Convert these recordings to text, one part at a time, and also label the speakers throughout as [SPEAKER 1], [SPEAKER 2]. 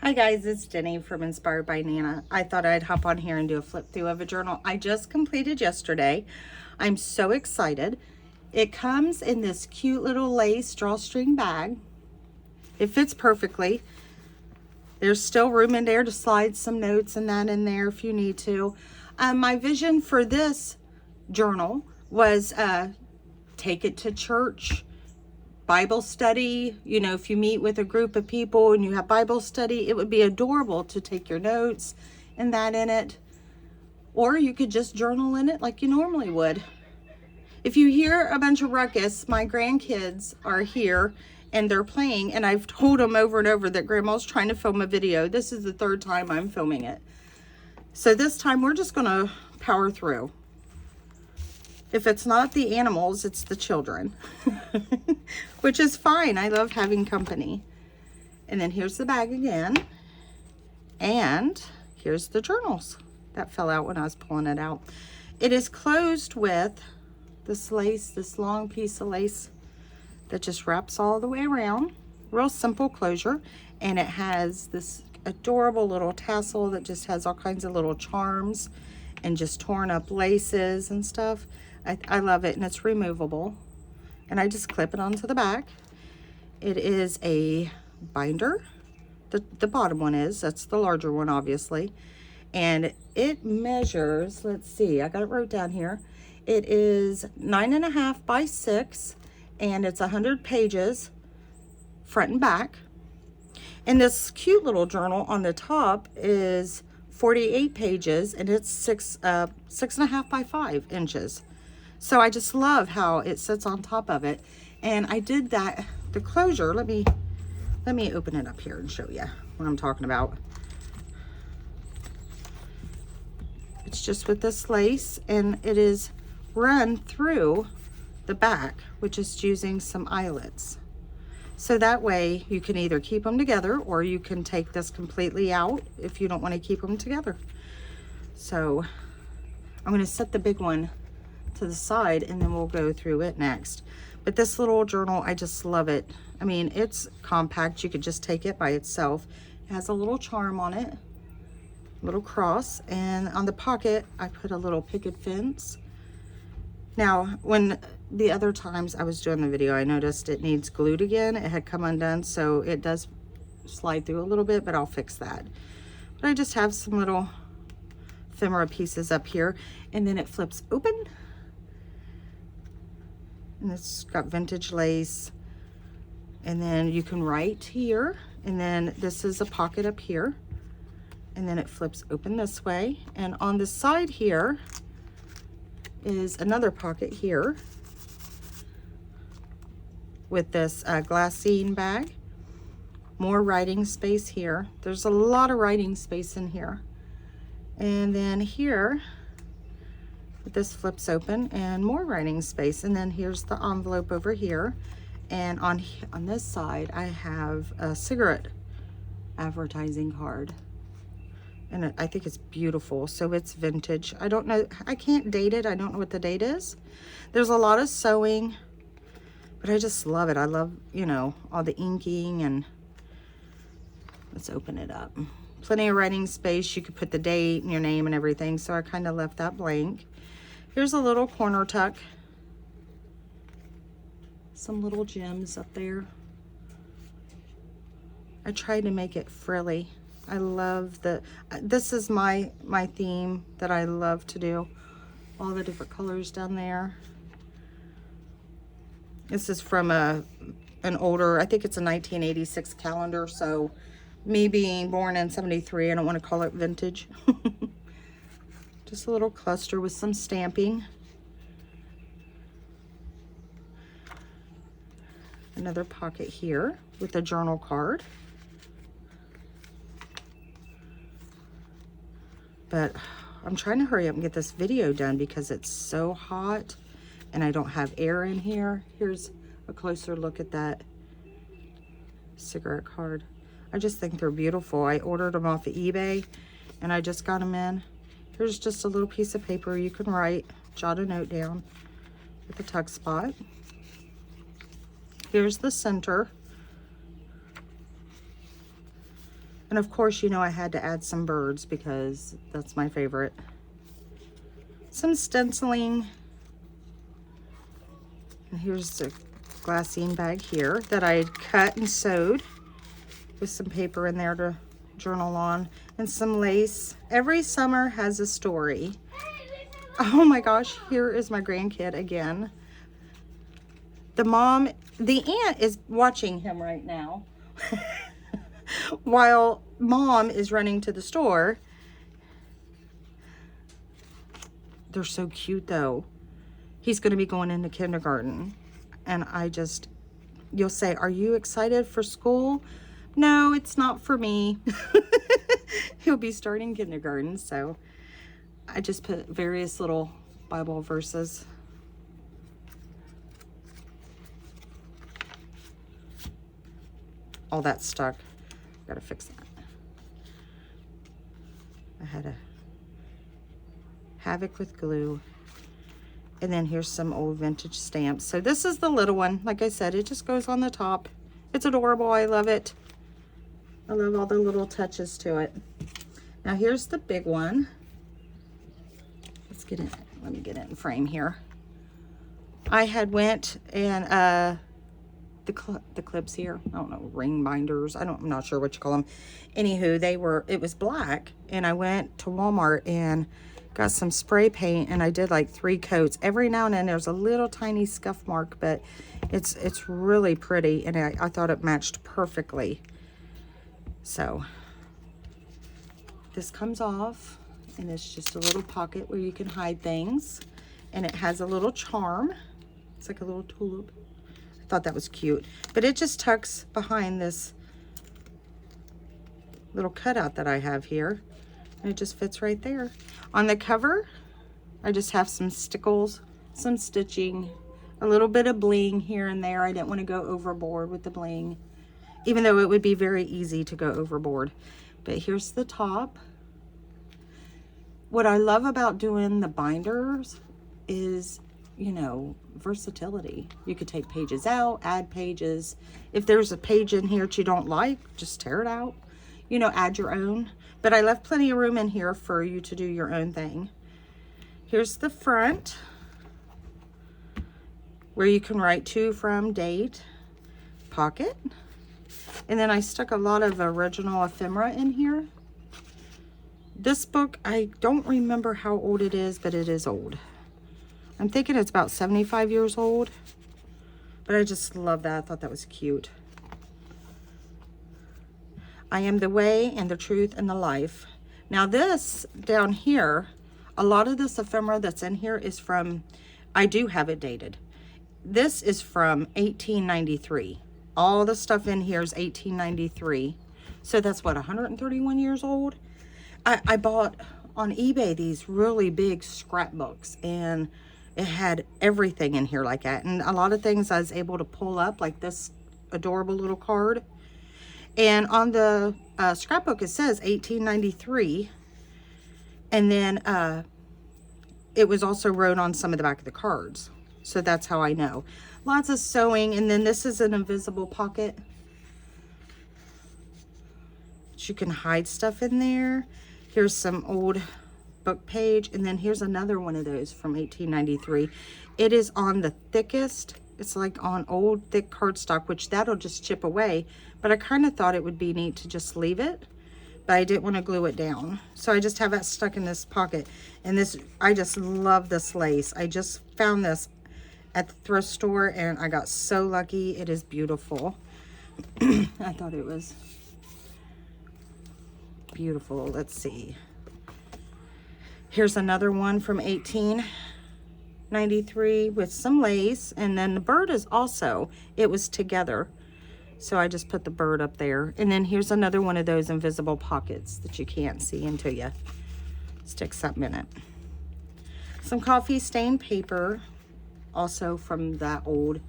[SPEAKER 1] Hi guys, it's Denny from Inspired by Nana. I thought I'd hop on here and do a flip through of a journal I just completed yesterday. I'm so excited. It comes in this cute little lace drawstring bag. It fits perfectly. There's still room in there to slide some notes and that in there if you need to. My vision for this journal was take it to church, Bible study. You know, if you meet with a group of people and you have Bible study, it would be adorable to take your notes and that in it. Or you could just journal in it like you normally would. If you hear a bunch of ruckus, my grandkids are here and they're playing, and I've told them over and over that Grandma's trying to film a video. This is the third time I'm filming it. So this time we're just gonna power through. If it's not the animals, it's the children, which is fine. I love having company. And then here's the bag again. And here's the journals. That fell out when I was pulling it out. It is closed with this lace, this long piece of lace that just wraps all the way around. Real simple closure. And it has this adorable little tassel that just has all kinds of little charms and just torn up laces and stuff. I love it, and it's removable. And I just clip it onto the back. It is a binder. The bottom one is. That's the larger one, obviously. And it measures, let's see, I got it wrote down here. It is 9.5 by 6, and it's 100 pages, front and back. And this cute little journal on the top is 48 pages, and it's 6.5 by 5 inches. So I just love how it sits on top of it. And I did that, the closure, let me open it up here and show you what I'm talking about. It's just with this lace, and it is run through the back, which is using some eyelets. So that way you can either keep them together, or you can take this completely out if you don't want to keep them together. So I'm going to set the big one to the side, and then we'll go through it next. But this little journal, I just love it. I mean, it's compact. You could just take it by itself. It has a little charm on it, little cross, and on the pocket I put a little picket fence. Now, when the other times I was doing the video, I noticed it needs glued again. It had come undone, so it does slide through a little bit, but I'll fix that. But I just have some little ephemera pieces up here, and then it flips open. And it's got vintage lace, and then you can write here, and then this is a pocket up here, and then it flips open this way. And on the side here is another pocket here with this glassine bag. More writing space here. There's a lot of writing space in here. And then here, this flips open, and more writing space. And then here's the envelope over here. And on this side, I have a cigarette advertising card. And I think it's beautiful. So it's vintage. I don't know, I can't date it. I don't know what the date is. There's a lot of sewing, but I just love it. I love, you know, all the inking. And let's open it up. Plenty of writing space. You could put the date and your name and everything. So I kind of left that blank. Here's a little corner tuck. Some little gems up there. I tried to make it frilly. I love this is my theme that I love to do. All the different colors down there. This is from an older, I think it's a 1986 calendar. So me being born in 73, I don't want to call it vintage. Just a little cluster with some stamping. Another pocket here with a journal card. But I'm trying to hurry up and get this video done because it's so hot and I don't have air in here. Here's a closer look at that cigarette card. I just think they're beautiful. I ordered them off of eBay and I just got them in. Here's just a little piece of paper you can write, jot a note down with a tuck spot. Here's the center. And of course, you know, I had to add some birds because that's my favorite. Some stenciling. And here's the glassine bag here that I cut and sewed with some paper in there to journal on, and some lace. Every summer has a story. Oh my gosh, here is my grandkid again. The aunt is watching him right now while mom is running to the store. They're so cute though. He's going to be going into kindergarten, and you'll say, are you excited for school? No, it's not for me. He'll be starting kindergarten, so I just put various little Bible verses. All that stuck. Gotta fix that. I had a Havoc with glue. And then here's some old vintage stamps. So this is the little one. Like I said, it just goes on the top. It's adorable. I love it. I love all the little touches to it. Now here's the big one. Let's get it. Let me get it in frame here. I had went and the clips here, I don't know, ring binders, I'm not sure what you call them. Anywho, it was black, and I went to Walmart and got some spray paint, and I did like 3 coats. Every now and then there's a little tiny scuff mark, but it's really pretty, and I thought it matched perfectly. So this comes off, and it's just a little pocket where you can hide things, and it has a little charm. It's like a little tulip. I thought that was cute, but it just tucks behind this little cutout that I have here, and it just fits right there. On the cover, I just have some stickles, some stitching, a little bit of bling here and there. I didn't want to go overboard with the bling, even though it would be very easy to go overboard. But here's the top. What I love about doing the binders is, you know, versatility. You could take pages out, add pages. If there's a page in here that you don't like, just tear it out. You know, add your own. But I left plenty of room in here for you to do your own thing. Here's the front, where you can write to, from, date, pocket. And then I stuck a lot of original ephemera in here. This book, I don't remember how old it is, but it is old. I'm thinking it's about 75 years old, but I just love that. I thought that was cute. I am the way and the truth and the life. Now this down here, a lot of this ephemera that's in here is from, I do have it dated. This is from 1893. All the stuff in here is 1893. So that's what, 131 years old? I bought on eBay these really big scrapbooks, and it had everything in here like that. And a lot of things I was able to pull up, like this adorable little card. And on the scrapbook, it says 1893. And then it was also wrote on some of the back of the cards. So that's how I know. Lots of sewing. And then this is an invisible pocket. You can hide stuff in there. Here's some old book page, and then here's another one of those from 1893. It is on the thickest, it's like on old thick cardstock, which that'll just chip away, but I kind of thought it would be neat to just leave it, but I didn't want to glue it down, so I just have that stuck in this pocket. And this, I just love this lace. I just found this at the thrift store, and I got so lucky. It is beautiful. I thought it was beautiful. Let's see. Here's another one from 1893 with some lace, and then the bird is also, it was together, so I just put the bird up there. And then here's another one of those invisible pockets that you can't see until you stick something in it. Some coffee stained paper, also from that old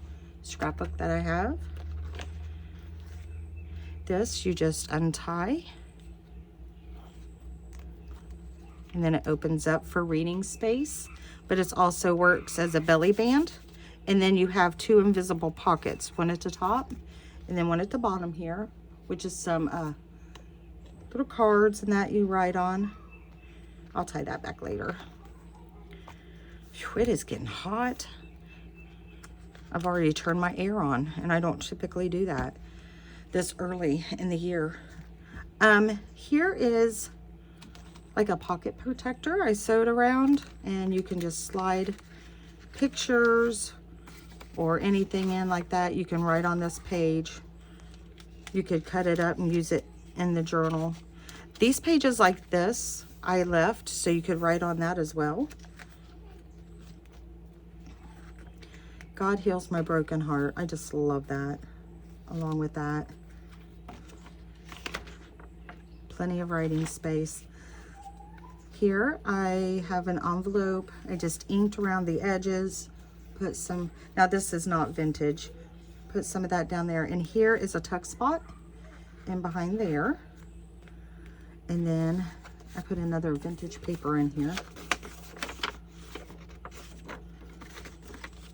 [SPEAKER 1] scrapbook that I have. This you just untie, and then it opens up for reading space, but it also works as a belly band. And then you have 2 invisible pockets, one at the top and then one at the bottom here, which is some little cards and that you write on. I'll tie that back later. Whew, it is getting hot. I've already turned my air on, and I don't typically do that this early in the year. Here is like a pocket protector I sewed around, and you can just slide pictures or anything in like that. You can write on this page. You could cut it up and use it in the journal. These pages like this I left so you could write on that as well. God heals my broken heart. I just love that. Along with that, plenty of writing space. Here I have an envelope. I just inked around the edges, put some, now this is not vintage, put some of that down there. And here is a tuck spot and behind there. And then I put another vintage paper in here.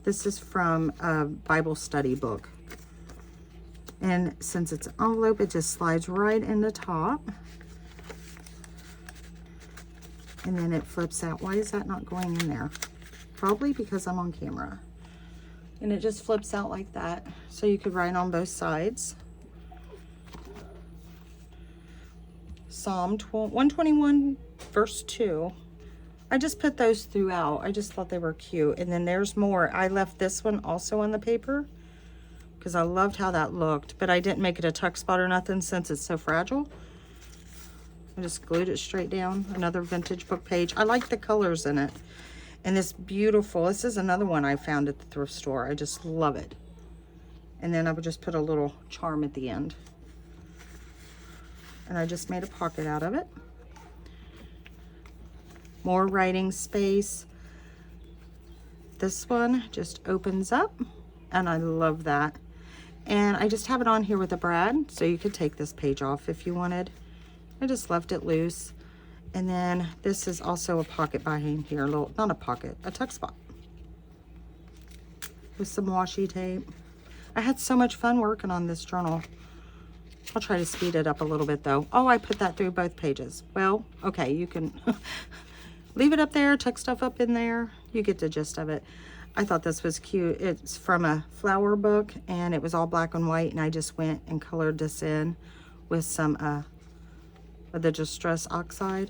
[SPEAKER 1] This is from a Bible study book. And since it's an envelope, it just slides right in the top. And then it flips out. Why is that not going in there? Probably because I'm on camera. And it just flips out like that. So you could write on both sides. Psalm 121 verse 2. I just put those throughout. I just thought they were cute. And then there's more. I left this one also on the paper because I loved how that looked, but I didn't make it a tuck spot or nothing since it's so fragile. I just glued it straight down. Another vintage book page. I like the colors in it. And this beautiful, this is another one I found at the thrift store. I just love it. And then I would just put a little charm at the end. And I just made a pocket out of it. More writing space. This one just opens up, and I love that. And I just have it on here with a brad, so you could take this page off if you wanted. I just left it loose. And then this is also a pocket behind here, a little, not a pocket, a tuck spot with some washi tape. I had so much fun working on this journal. I'll try to speed it up a little bit though. Oh, I put that through both pages. Well, okay, you can leave it up there, tuck stuff up in there. You get the gist of it. I thought this was cute. It's from a flower book, and it was all black and white, and I just went and colored this in with some of the Distress Oxide.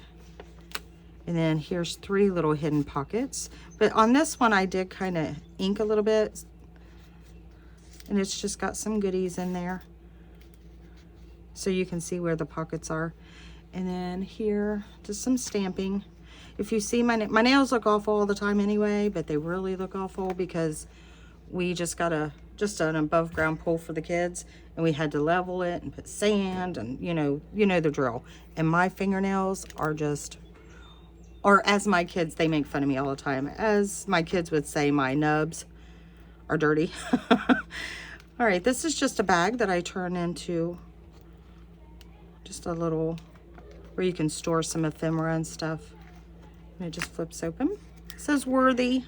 [SPEAKER 1] And then here's 3 little hidden pockets. But on this one, I did kind of ink a little bit, and it's just got some goodies in there, so you can see where the pockets are. And then here, just some stamping. If you see my nails look awful all the time anyway, but they really look awful because we just got an above ground pool for the kids, and we had to level it and put sand, and you know the drill. And my fingernails are just, or as my kids, they make fun of me all the time. As my kids would say, my nubs are dirty. All right, this is just a bag that I turn into just a little, where you can store some ephemera and stuff. And it just flips open. It says worthy.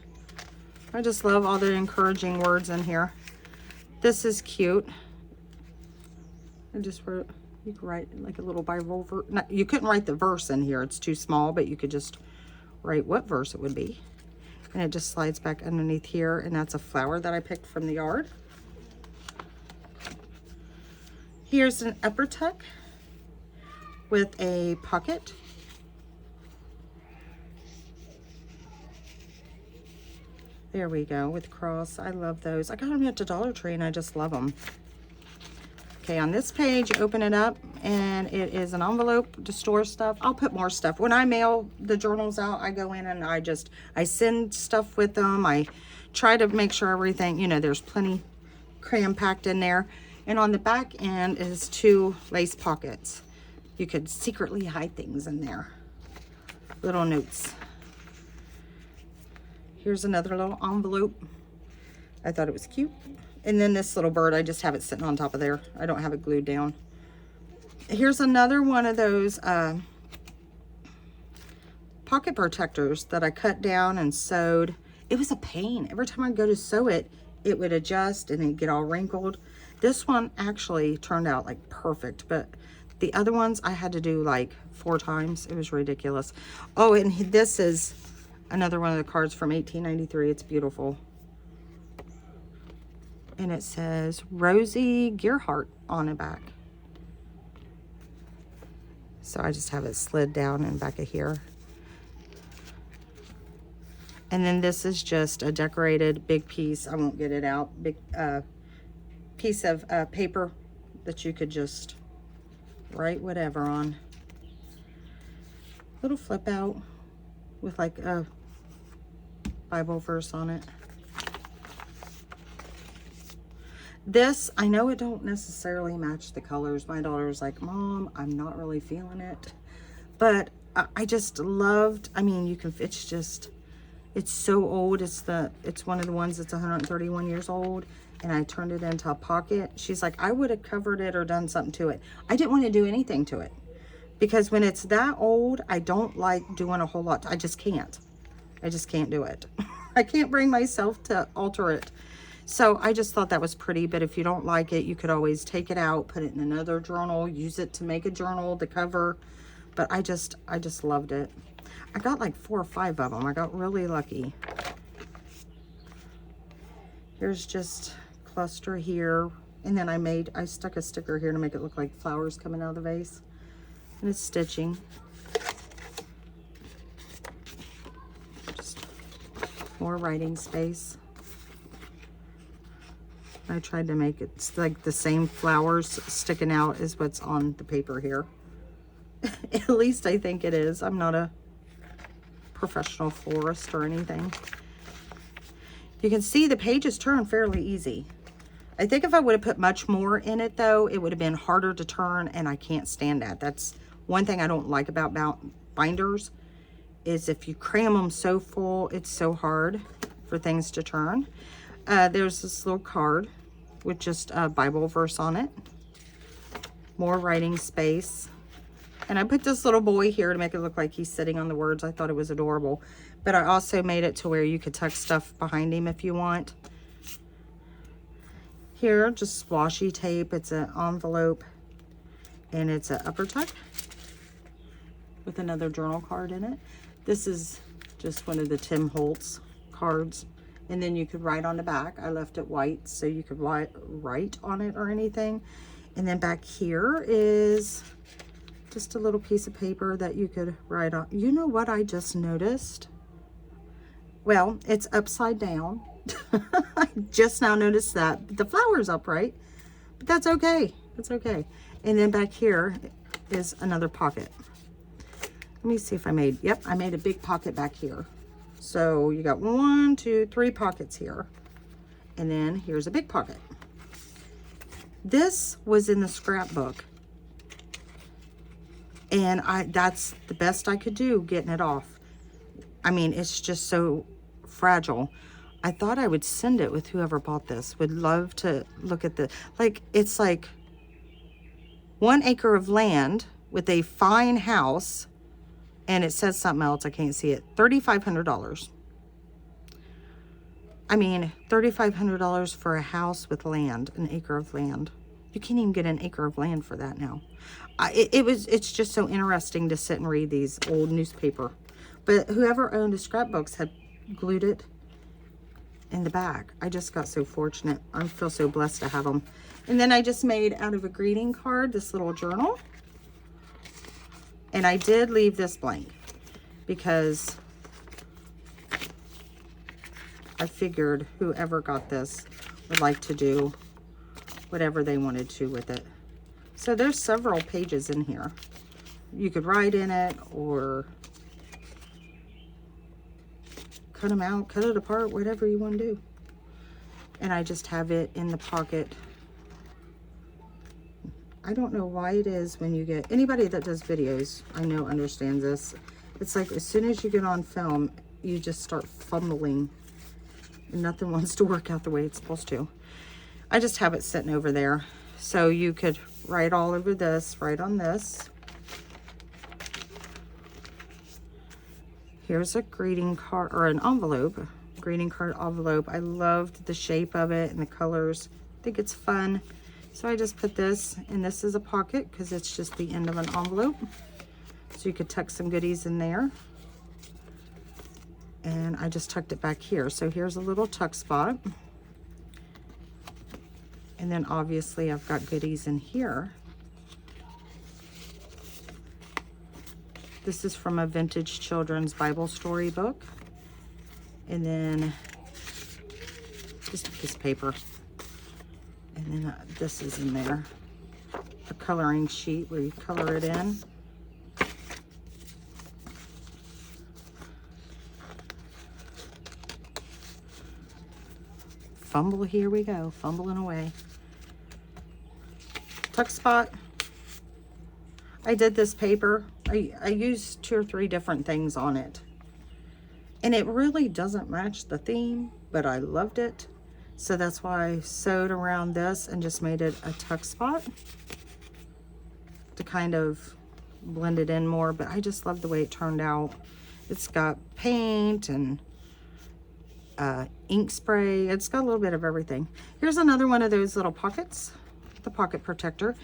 [SPEAKER 1] I just love all the encouraging words in here. This is cute. I just wrote, you could write like a little Bible verse. You couldn't write the verse in here, it's too small, but you could just write what verse it would be. And it just slides back underneath here, and that's a flower that I picked from the yard. Here's an upper tuck with a pocket. There we go, with cross. I love those. I got them at the Dollar Tree, and I just love them. Okay, on this page, open it up, and it is an envelope to store stuff. I'll put more stuff. When I mail the journals out, I go in and I send stuff with them. I try to make sure everything, there's plenty cram-packed in there. And on the back end is 2 lace pockets. You could secretly hide things in there. Little notes. Here's another little envelope. I thought it was cute. And then this little bird, I just have it sitting on top of there. I don't have it glued down. Here's another one of those pocket protectors that I cut down and sewed. It was a pain. Every time I'd go to sew it, it would adjust and it'd get all wrinkled. This one actually turned out like perfect, but The other ones I had to do like 4 times. It was ridiculous. Oh, and this is another one of the cards from 1893. It's beautiful. And it says Rosie Gearhart on the back. So I just have it slid down in back of here. And then this is just a decorated big piece. I won't get it out. Big piece of paper that you could just write whatever on. Little flip out with like a Bible verse on it. This, I know it don't necessarily match the colors. My daughter's like, Mom, I'm not really feeling it. But I just loved, I mean, you can, it's just, it's so old. It's one of the ones that's 131 years old. And I turned it into a pocket. She's like, I would have covered it or done something to it. I didn't want to do anything to it. Because when it's that old, I don't like doing a whole lot. I just can't. I just can't do it. I can't bring myself to alter it. So I just thought that was pretty, but if you don't like it, you could always take it out, put it in another journal, use it to make a journal, the cover. But I just loved it. I got like 4 or 5 of them. I got really lucky. Here's just cluster here. And then I stuck a sticker here to make it look like flowers coming out of the vase. And it's stitching. Just more writing space. I tried to make it like the same flowers sticking out as what's on the paper here. At least I think it is. I'm not a professional florist or anything. You can see the pages turn fairly easy. I think if I would have put much more in it though, it would have been harder to turn, and I can't stand that. That's one thing I don't like about binders, is if you cram them so full, it's so hard for things to turn. There's this little card with just a Bible verse on it. More writing space. And I put this little boy here to make it look like he's sitting on the words. I thought it was adorable. But I also made it to where you could tuck stuff behind him if you want. Here, just washi tape. It's an envelope. And it's an upper tuck with another journal card in it. This is just one of the Tim Holtz cards. And then you could write on the back. I left it white so you could write on it or anything. And then back here is just a little piece of paper that you could write on. You know what I just noticed? Well, it's upside down. I just now noticed that. But the flower's upright. But that's okay. That's okay. And then back here is another pocket. Let me see if I made a big pocket back here. So you got 1, 2, 3 pockets here. And then here's a big pocket. This was in the scrapbook. And that's the best I could do getting it off. I mean, it's just so fragile. I thought I would send it with whoever bought this. Would love to look at it's like 1 acre of land with a fine house. And it says something else. I can't see it. $3,500. I mean, $3,500 for a house with land, an acre of land. You can't even get an acre of land for that now. It's just so interesting to sit and read these old newspaper. But whoever owned the scrapbooks had glued it in the back. I just got so fortunate. I feel so blessed to have them. And then I just made out of a greeting card this little journal. And I did leave this blank because I figured whoever got this would like to do whatever they wanted to with it. So there's several pages in here. You could write in it or cut them out, cut it apart, whatever you want to do. And I just have it in the pocket. I don't know why it is when you get, anybody that does videos, I know understands this. It's like as soon as you get on film, you just start fumbling and nothing wants to work out the way it's supposed to. I just have it sitting over there. So you could write all over this, write on this. Here's a greeting card or an envelope, greeting card envelope. I loved the shape of it and the colors. I think it's fun So I just put this, and this is a pocket because it's just the end of an envelope. So you could tuck some goodies in there. And I just tucked it back here. So here's a little tuck spot. And then obviously I've got goodies in here. This is from a vintage children's Bible story book. And then just a piece of paper. And then this is in there. A coloring sheet where you color it in. Fumble, here we go, fumbling away. Tuck spot. I did this paper. I used 2 or 3 different things on it. And it really doesn't match the theme, but I loved it. So that's why I sewed around this and just made it a tuck spot to kind of blend it in more. But I just love the way it turned out. It's got paint and ink spray. It's got a little bit of everything. Here's another one of those little pockets, the pocket protector.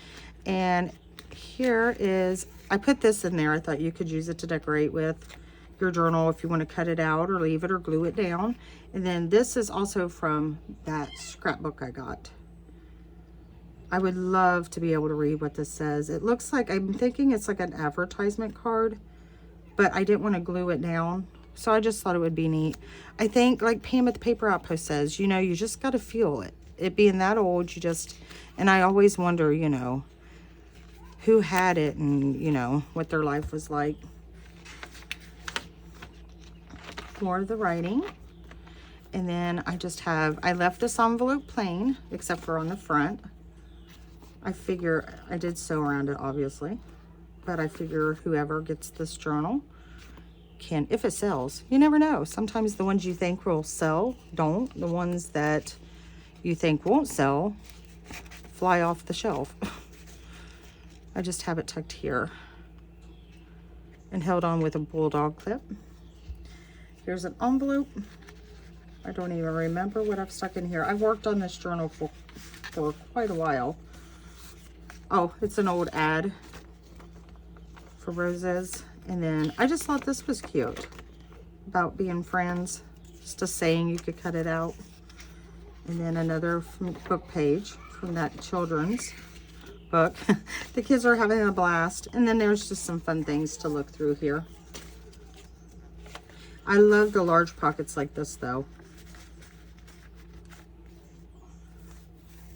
[SPEAKER 1] And here is, I put this in there. I thought you could use it to decorate with your journal if you want to cut it out or leave it or glue it down. And then this is also from that scrapbook I got. I would love to be able to read what this says. It looks like, I'm thinking it's like an advertisement card, but I didn't want to glue it down. So I just thought it would be neat. I think, like Pam at the Paper Outpost says, you know, you just got to feel it. It being that old, you just, and I always wonder, you know, who had it and, you know, what their life was like. More of the writing. And then I just have, I left this envelope plain, except for on the front. I figure, I did sew around it, obviously. But I figure whoever gets this journal can, if it sells, you never know. Sometimes the ones you think will sell don't. The ones that you think won't sell fly off the shelf. I just have it tucked here and held on with a bulldog clip. Here's an envelope. I don't even remember what I've stuck in here. I've worked on this journal for quite a while. Oh, it's an old ad for roses. And then I just thought this was cute about being friends. Just a saying, you could cut it out. And then another book page from that children's book. The kids are having a blast. And then there's just some fun things to look through here. I love the large pockets like this though.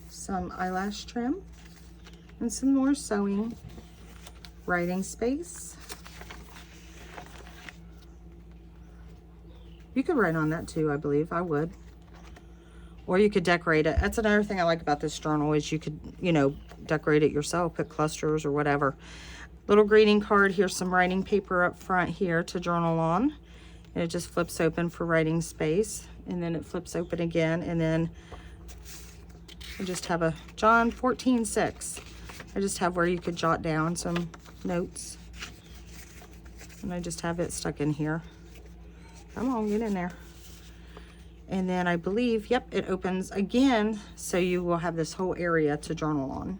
[SPEAKER 1] Some eyelash trim and some more sewing. Writing space. You could write on that too, I believe. I would. Or you could decorate it. That's another thing I like about this journal is you could, you know, decorate it yourself, put clusters or whatever. Little greeting card. Here's some writing paper up front here to journal on. And it just flips open for writing space. And then it flips open again. And then I just have a John 14:6. I just have where you could jot down some notes. And I just have it stuck in here. Come on, get in there. And then I believe, yep, it opens again. So you will have this whole area to journal on.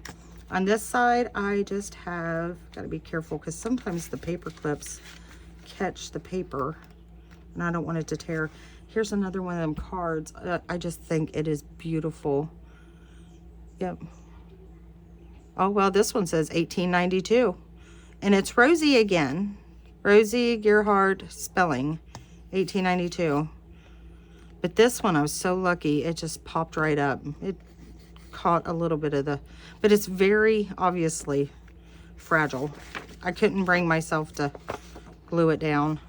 [SPEAKER 1] On this side, I just have, gotta be careful because sometimes the paper clips catch the paper and I don't want it to tear. Here's another one of them cards. I just think it is beautiful. Yep. Oh, well, this one says 1892. And it's Rosie again. Rosie Gerhard spelling, 1892. But this one, I was so lucky. It just popped right up. It caught a little bit of the, but it's very obviously fragile. I couldn't bring myself to glue it down.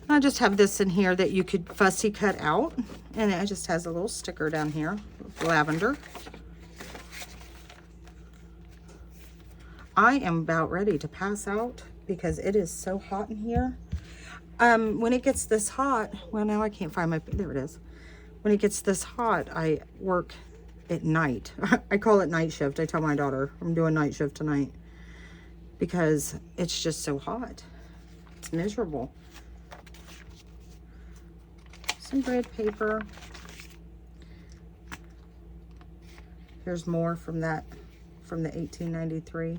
[SPEAKER 1] I just have this in here that you could fussy cut out. And it just has a little sticker down here, lavender. I am about ready to pass out because it is so hot in here. When it gets this hot, well, now I can't find my, there it is. When it gets this hot, I work at night. I call it night shift. I tell my daughter I'm doing night shift tonight because it's just so hot. It's miserable. Some grid paper. Here's more from that, from the 1893.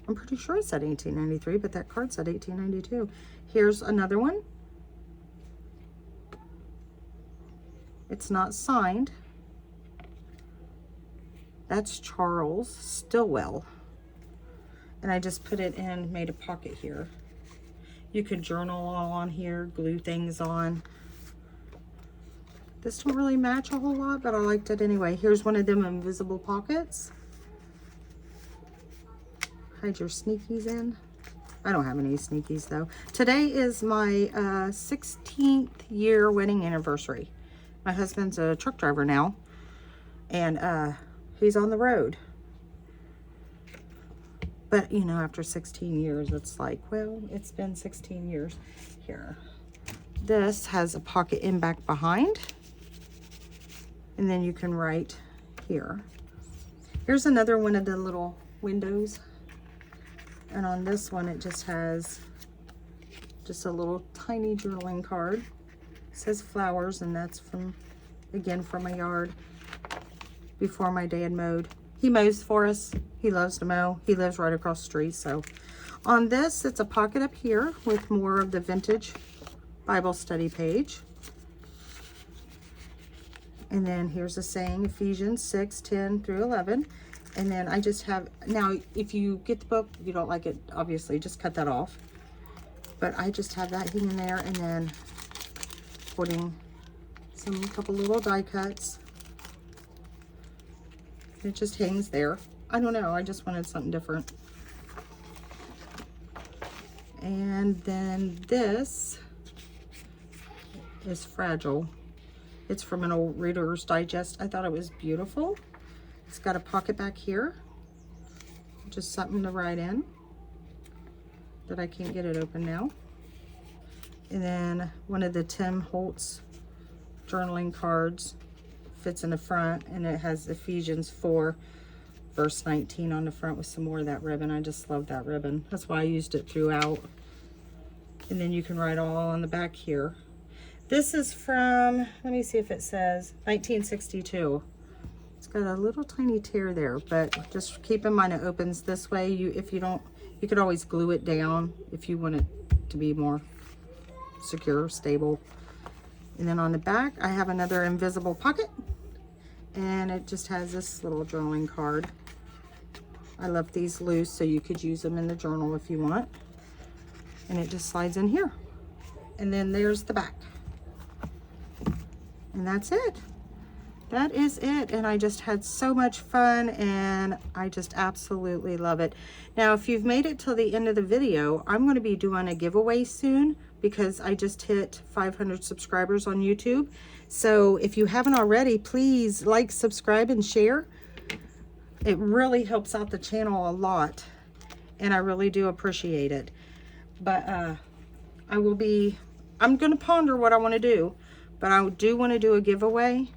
[SPEAKER 1] I'm pretty sure it said 1893, but that card said 1892. Here's another one. It's not signed. That's Charles Stillwell. And I just put it in, made a pocket here. You could journal all on here, glue things on. This don't really match a whole lot, but I liked it anyway. Here's one of them invisible pockets. Hide your sneakies in. I don't have any sneakies though. Today is my 16th year wedding anniversary. My husband's a truck driver now, and he's on the road. But you know, after 16 years, it's like, well, it's been 16 years. Here, this has a pocket in back behind, and then you can write here. Here's another one of the little windows. And on this one, it just has just a little tiny journaling card. It says flowers, and that's from, again, from my yard before my dad mowed. He mows for us. He loves to mow. He lives right across the street. So on this, it's a pocket up here with more of the vintage Bible study page. And then here's a saying, Ephesians 6:10 through 11. And then I just have, now if you get the book, if you don't like it, obviously just cut that off. But I just have that hanging there, and then putting a couple little die cuts. It just hangs there. I don't know, I just wanted something different. And then this is fragile. It's from an old Reader's Digest. I thought it was beautiful. It's got a pocket back here, just something to write in, that I can't get it open now. And then one of the Tim Holtz journaling cards fits in the front, and it has Ephesians 4 verse 19 on the front with some more of that ribbon. I just love that ribbon. That's why I used it throughout. And then you can write all on the back here. This is from, let me see if it says 1962. It's got a little tiny tear there, but just keep in mind it opens this way. If you don't, you could always glue it down if you want it to be more secure, stable. And then on the back, I have another invisible pocket, and it just has this little journaling card. I left these loose so you could use them in the journal if you want. And it just slides in here. And then there's the back. And that's it. That is it. And I just had so much fun, and I just absolutely love it. Now, if you've made it till the end of the video, I'm going to be doing a giveaway soon because I just hit 500 subscribers on YouTube. So if you haven't already, please like, subscribe, and share. It really helps out the channel a lot, and I really do appreciate it. But I'm going to ponder what I want to do, but I do want to do a giveaway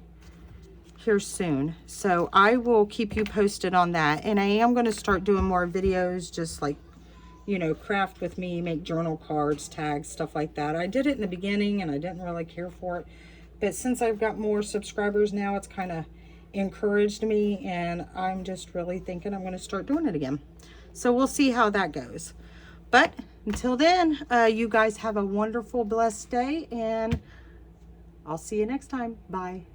[SPEAKER 1] here soon. So I will keep you posted on that. And I am going to start doing more videos, just like, you know, craft with me, make journal cards, tags, stuff like that. I did it in the beginning and I didn't really care for it. But since I've got more subscribers now, it's kind of encouraged me, and I'm just really thinking I'm going to start doing it again. So we'll see how that goes. But until then, you guys have a wonderful, blessed day, and I'll see you next time. Bye.